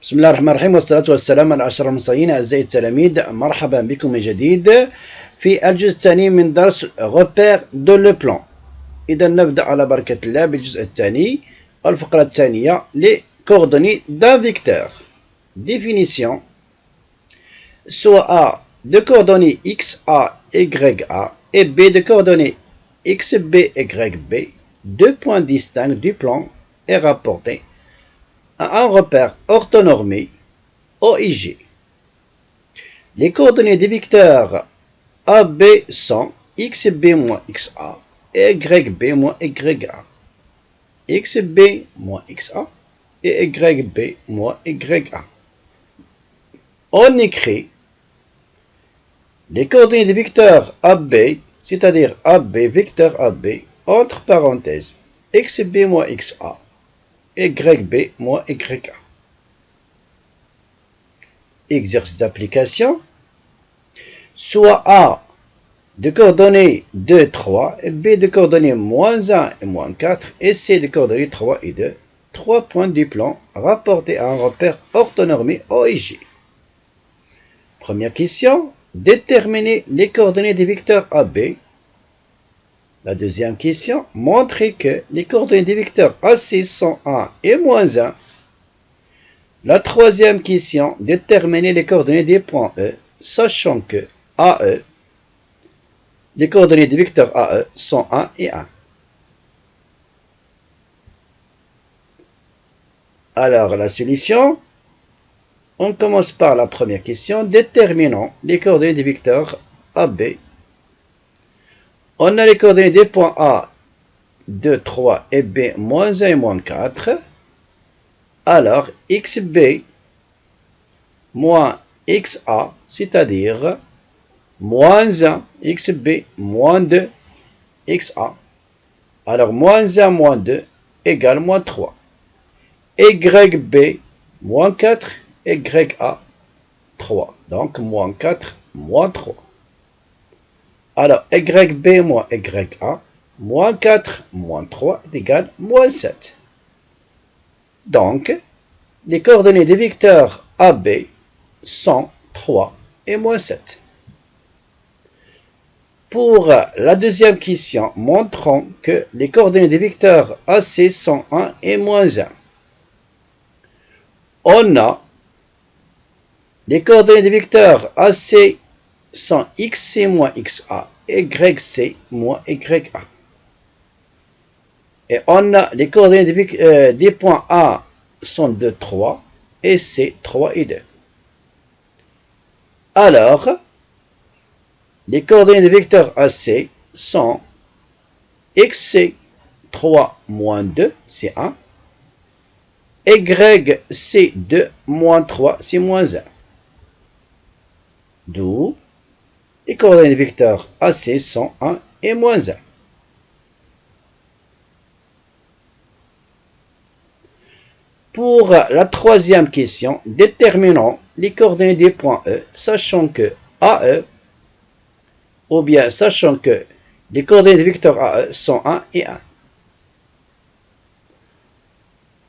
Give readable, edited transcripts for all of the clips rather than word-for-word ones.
بسم الله الرحمن الرحيم والصلاة والسلام على أشرف المرسلين. أعزائي التلاميذ، مرحبا بكم من جديد في الجزء الثاني من درس repère de le plan. إذا نبدأ على بركة الله بالجزء الثاني، الفقرة الثانية les coordonnées d'un vecteur. Définition: soit A de coordonnées x a y a et B de coordonnées x b y b, deux points distincts du plan est rapporté à un repère orthonormé OIG. Les coordonnées des vecteurs AB sont xb moins xa et yb moins ya, xb moins xa et yb moins ya. On écrit les coordonnées des vecteurs AB, c'est-à-dire AB, vecteur AB, entre parenthèses, xb moins xa, yb moins ya. Exercice d'application: soit A de coordonnées 2, 3, et B de coordonnées moins 1 et moins 4, et C de coordonnées 3 et 2, 3 points du plan rapportés à un repère orthonormé OIG. Première question: déterminer les coordonnées des vecteurs AB. La deuxième question: montrer que les coordonnées des vecteurs AC sont 1 et moins 1. La troisième question: déterminer les coordonnées des points E, sachant que AE, les coordonnées des vecteurs AE sont 1 et 1. Alors, la solution: on commence par la première question. Déterminons les coordonnées des vecteurs AB. On a les coordonnées des points A, 2, 3 et B, moins 1 et moins 4. Alors, xb moins xa, c'est-à-dire moins 1, xb moins 2, xa. Alors, moins 1 moins 2 égale moins 3. Yb moins 4, ya 3. Donc, moins 4 moins 3. Alors, yb moins ya, moins 4 moins 3 est égal à moins 7. Donc, les coordonnées des vecteurs AB sont 3 et moins 7. Pour la deuxième question, montrons que les coordonnées des vecteurs AC sont 1 et moins 1. On a les coordonnées des vecteurs AC sont xc moins xa et yc moins ya. Et on a les coordonnées des points A sont 2, 3 et C 3 et 2. Alors, les coordonnées des vecteurs AC sont xc 3 moins 2, c'est 1, yc 2 moins 3, c'est moins 1. D'où les coordonnées des vecteurs AC sont 1 et moins 1. Pour la troisième question, déterminons les coordonnées des points E, sachant que AE, ou bien sachant que les coordonnées des vecteurs AE sont 1 et 1.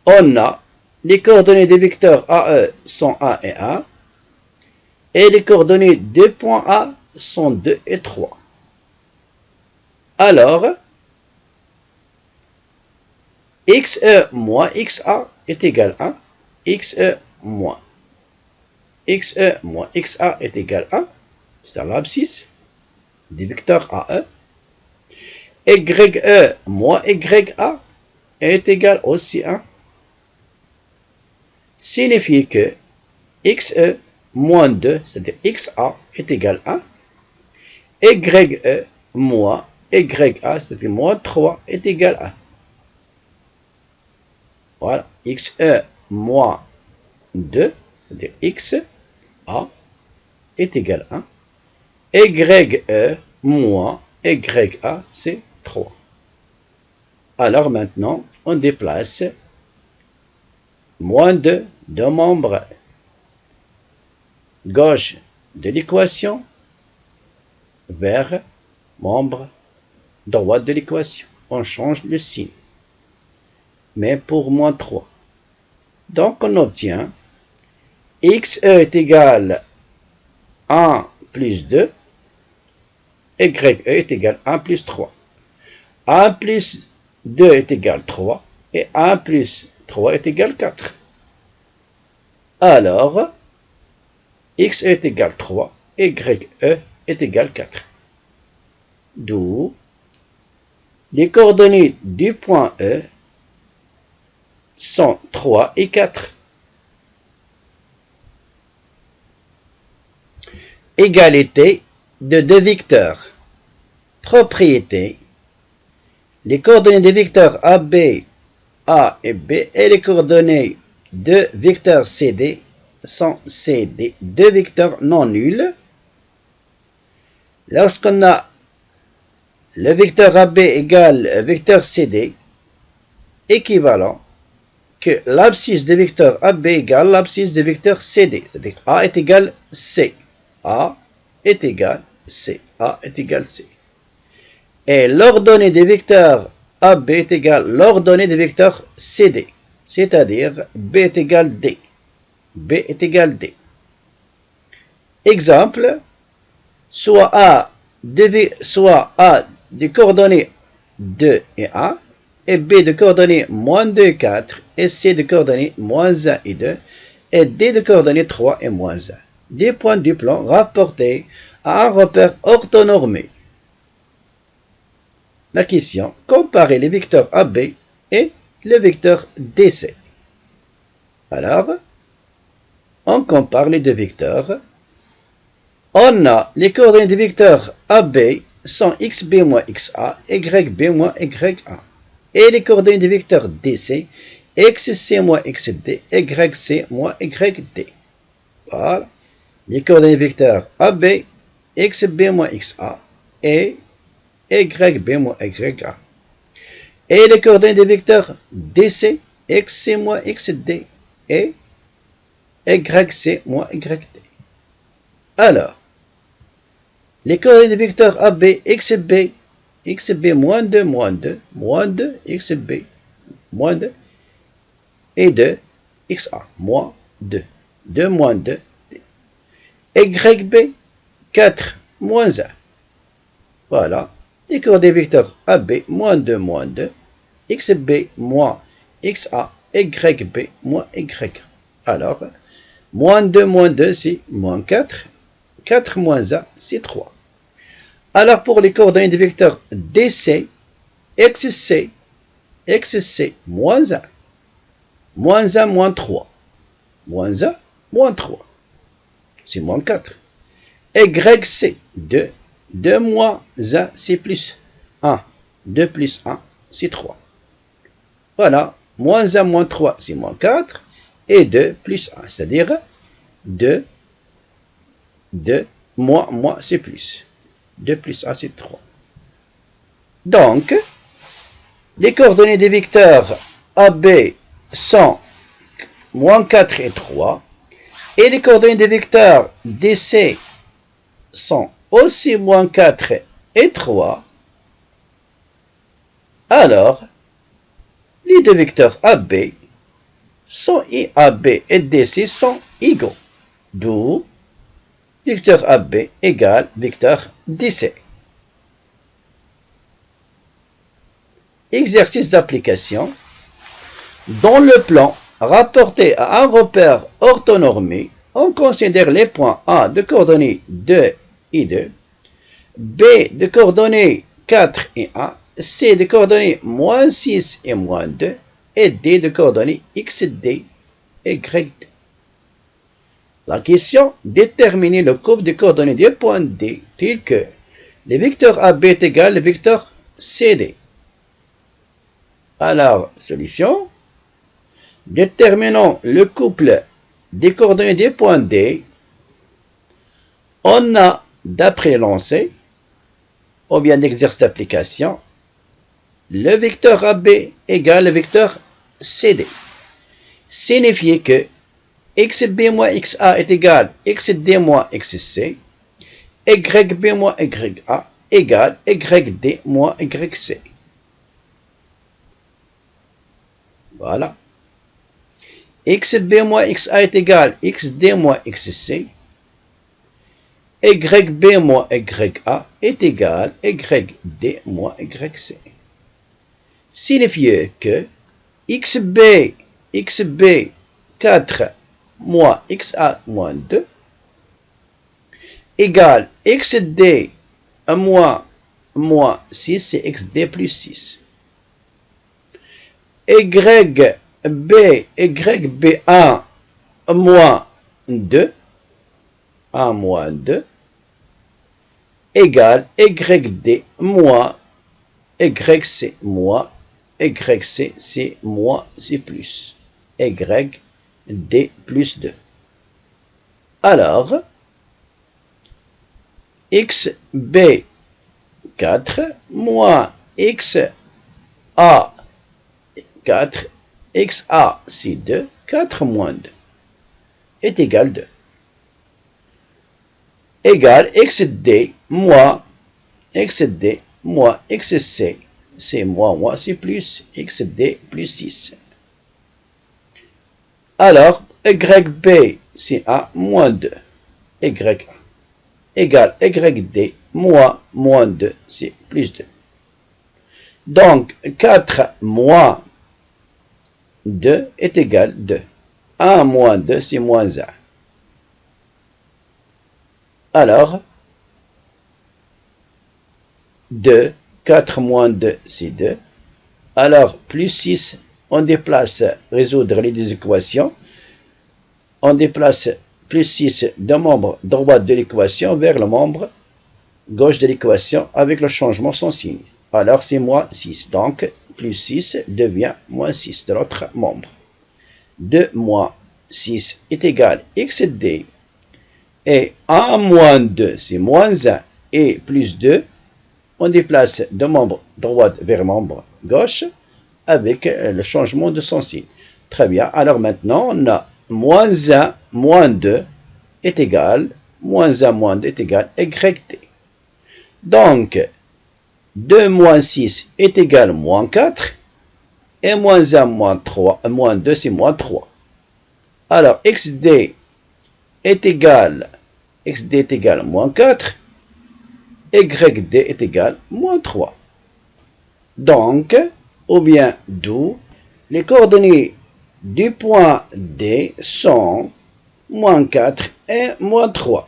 On a les coordonnées des vecteurs AE sont 1 et 1, et les coordonnées des points A sont 2 et 3. Alors, xe moins xa est égal à 1, xe moins xa est égal à 1, c'est l'abscisse des vecteurs AE. Ye moins ya est égal aussi à 1. Signifie que xe moins 2, c'est-à-dire xa, est égal à 1. Ye moins ya, c'est-à-dire moins 3, est égal à 1. Voilà, xe moins 2, c'est-à-dire xa, est égal à 1. Ye moins ya, c'est 3. Alors maintenant, on déplace moins 2 de membre gauche de l'équation vers membre droit de l'équation. On change le signe. Mais pour moins 3. Donc on obtient xe est égal 1 plus 2, ye est égal 1 plus 3. 1 plus 2 est égal 3, et 1 plus 3 est égal 4. Alors, xe est égal 3, et ye est égal 4. D'où les coordonnées du point E sont 3 et 4. Égalité de deux vecteurs. Propriété. Les coordonnées des vecteurs AB, A et B et les coordonnées de vecteurs CD sont CD, deux vecteurs non nuls. Lorsqu'on a le vecteur AB égale vecteur CD, équivalent que l'abscisse de vecteur AB égale l'abscisse de vecteur CD, c'est-à-dire A est égal C. A est égal C. A est égal C. Et l'ordonnée des vecteurs AB est égal l'ordonnée des vecteurs CD, c'est-à-dire B est égal D. B est égal D. Exemple, soit A de coordonnées 2 et 1, et B de coordonnées moins 2 et 4, et C de coordonnées moins 1 et 2, et D de coordonnées 3 et moins 1. Des points du plan rapportés à un repère orthonormé. La question, comparer les vecteurs AB et le vecteur DC. Alors, on compare les deux vecteurs. On a les coordonnées des vecteurs AB sont xb moins xa, yb moins ya. Et les coordonnées des vecteurs DC, xc moins xd, yc moins yd. Voilà. Les coordonnées des vecteurs AB, xb moins xa et yb moins ya. Et les coordonnées des vecteurs DC, xc moins xd et yc moins yd. Alors, les coordonnées des vecteurs AB, xb, xb moins 2, moins 2, moins 2, xb, moins 2, et 2, xa, moins 2, 2 moins 2, yb, 4, moins 1. Voilà, les coordonnées des vecteurs AB, moins 2, moins 2, xb, moins xa, yb, moins y. Alors, moins 2, c'est moins 4, 4 moins 1, c'est 3. Alors, pour les coordonnées des vecteurs DC, xc, moins 1, moins 1, moins 3, moins 1, moins 3, c'est moins 4. Yc, 2, 2 moins 1, c'est plus 1, 2 plus 1, c'est 3. Voilà, moins 1, moins 3, c'est moins 4, et 2 plus 1, c'est-à-dire 2, moins, c'est plus. 2 plus 1, c'est 3. Donc, les coordonnées des vecteurs AB sont moins 4 et 3. Et les coordonnées des vecteurs DC sont aussi moins 4 et 3. Alors, les deux vecteurs AB et DC sont égaux. D'où vecteur AB égale vecteur DC. Exercice d'application. Dans le plan rapporté à un repère orthonormé, on considère les points A de coordonnées 2 et 2, B de coordonnées 4 et 1, C de coordonnées moins 6 et moins 2, et D de coordonnées xd et yd. La question, déterminer le couple des coordonnées des points D tel que le vecteur AB est égal au vecteur CD. Alors, solution, déterminons le couple des coordonnées des points D. On a, d'après l'énoncé, ou bien d'exercice d'application, le vecteur AB égale le vecteur CD. Signifie que xb moins xa est égal xd moins xc, yb moins ya égale yd moins yc. Voilà. xb moins xa est égal xd moins xc. YB moins YA est égal YD moins YC. Signifie que XB 4 moins XA moins 2 égale XD moins 6, c'est XD plus 6. YB1 moins 2 A moins 2 égale YD moins YC moins YC, c'est moins, c'est plus. YD plus 2. Alors, XB 4 moins XA 4, XA c'est 2, 4 moins 2 est égal 2. Égale XD moins XC, c'est moins, c'est plus, XD plus 6. Alors, YB, c'est A moins 2, YA, égale YD moins 2, c'est plus 2. Donc, 4 moins 2 est égal 2. 1 moins 2, c'est moins 1. Alors, 2, 4 moins 2, c'est 2. Alors, plus 6, on déplace, résoudre les deux équations. On déplace plus 6 d'un membre droit de l'équation vers le membre gauche de l'équation avec le changement sans signe. Alors, c'est moins 6. Donc, plus 6 devient moins 6 de l'autre membre. 2 moins 6 est égal XD. Et 1 moins 2, c'est moins 1. Et plus 2, on déplace de membre droit vers membre gauche avec le changement de son signe. Très bien. Alors maintenant, on a moins 1 moins 2 est égal, moins 1 moins 2 est égal YT. Donc, 2 moins 6 est égal moins 4. Et moins 1 moins 3, moins 2, c'est moins 3. Alors, XD est égal moins 4. YD est égal moins 3. Donc, ou bien d'où, les coordonnées du point D sont moins 4 et moins 3.